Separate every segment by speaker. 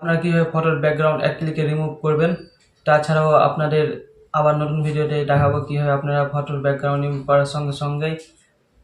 Speaker 1: আপনারা কীভাবে ফটোর ব্যাকগ্রাউন্ড এক ক্লিকে রিমুভ করবেন, তাছাড়াও আপনাদের আবার নতুন ভিডিওতে দেখাবো কীভাবে আপনারা ফটোর ব্যাকগ্রাউন্ড রিমুভ করার সঙ্গে সঙ্গেই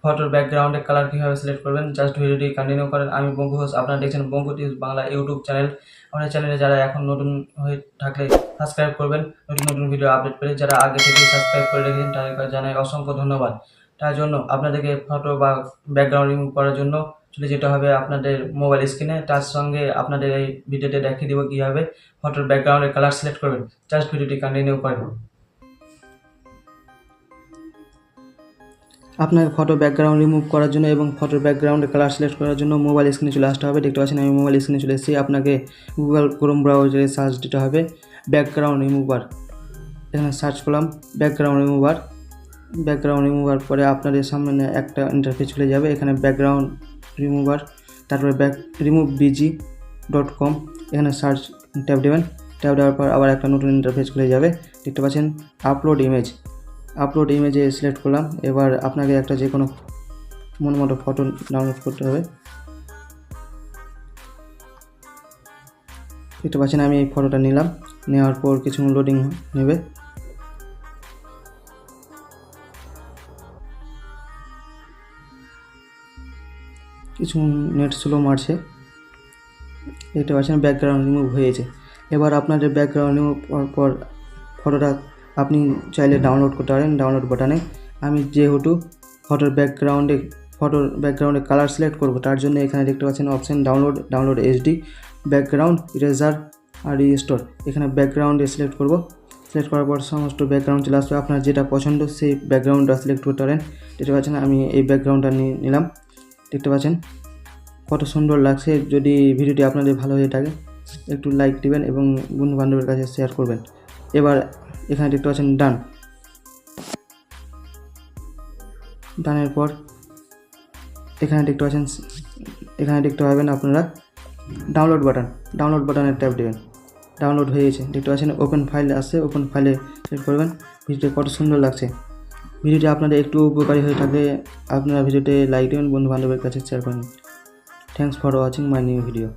Speaker 1: ফটোর ব্যাকগ্রাউন্ডের কালার কীভাবে সিলেক্ট করবেন। জাস্ট ভিডিওটি কন্টিনিউ করেন। আমি বঙ্কু হোস, আপনারা দেখছেন Bonku tubes Bangla YouTube channel. আমাদের চ্যানেলে যারা এখন নতুন হয়ে থাকলে সাবস্ক্রাইব করবেন নতুন নতুন ভিডিও আপডেট পেলে। যারা আগে থেকেই সাবস্ক্রাইব করে রেখেছেন তাদেরকে জানাই অসংখ্য ধন্যবাদ। তার জন্য আপনাদেরকে ফটো বা ব্যাকগ্রাউন্ড রিমুভ করার জন্য চলে যেতে হবে আপনাদের মোবাইল স্ক্রিনে। তার সঙ্গে আপনাদের এই ভিডিওতে দেখিয়ে দেবো কীভাবে ফটোর ব্যাকগ্রাউন্ডের কালার সিলেক্ট করবেন। জাস্ট ভিডিওটি কন্টিনিউ করেন। আপনার ফটো ব্যাকগ্রাউন্ড রিমুভ করার জন্য এবং ফটোর ব্যাকগ্রাউন্ডের কালার সিলেক্ট করার জন্য মোবাইল স্ক্রিনে চলে আসতে হবে। দেখতে পাচ্ছেন আমি মোবাইল স্ক্রিনে চলে এসেছি। আপনাকে গুগল ক্রোম ব্রাউজারে সার্চ দিতে হবে ব্যাকগ্রাউন্ড রিমুভার। এখানে সার্চ করলাম ব্যাকগ্রাউন্ড রিমুভার পরে আপনাদের সামনে একটা ইন্টারফেস চলে যাবে। এখানে ব্যাকগ্রাউন্ড রিমুভার, তারপরে rimuvebg.com এখানে সার্চ ট্যাব দেবেন। ট্যাব দেওয়ার পর আবার একটা নতুন ইন্টারফেস খুলে যাবে। দেখতে পাচ্ছেন আপলোড ইমেজে সিলেক্ট করলাম। এবার আপনাকে একটা যে কোনো মন মতো ফটো ডাউনলোড করতে হবে। দেখতে পাচ্ছেন আমি এই ফটোটা নিলাম। নেওয়ার পর কিছু লোডিং নেবে। কিছু নেট স্লো মারছে। দেখতে পাচ্ছেন ব্যাকগ্রাউন্ড রিমুভ হয়েছে। এবার আপনাদের ব্যাকগ্রাউন্ড রিমুভ করার পর ফটোটা আপনি চাইলে ডাউনলোড করতে পারেন ডাউনলোড বাটনে। আমি যেহেতু ফটোর ব্যাকগ্রাউন্ডে কালার সিলেক্ট করব, তার জন্য এখানে দেখতে পাচ্ছেন option download HD background eraser আর রিস্টোর। এখানে ব্যাকগ্রাউন্ডে সিলেক্ট করব। সিলেক্ট করার পর সমস্ত ব্যাকগ্রাউন্ড চলে আসবে। আপনার যেটা পছন্দ সেই ব্যাকগ্রাউন্ডটা সিলেক্ট করতে পারেন। দেখতে পাচ্ছেন আমি এই ব্যাকগ্রাউন্ডটা নিলাম। দেখতে পাচ্ছেন কত সুন্দর লাগছে। যদি ভিডিওটি আপনাদের ভালো হয়ে থাকে একটু লাইক দিবেন এবং বন্ধু বান্ধবের কাছে শেয়ার করবেন। এবার এখানে দেখতে পাচ্ছেন ডানের পর এখানে দেখতে পাবেন আপনারা ডাউনলোড বাটনের ট্যাব দেবেন। ডাউনলোড হয়ে গেছে। দেখতে পাচ্ছেন ওপেন ফাইল আসছে, ওপেন ফাইলে ক্লিক করবেন। ভিডিওটি কত সুন্দর লাগছে। ভিডিওটি আপনাদের একটু উপকারী হয়ে থাকলে আপনারা ভিডিওতে লাইক দেবেন, বন্ধু বান্ধবের কাছে শেয়ার করবেন। Thanks for watching my new video.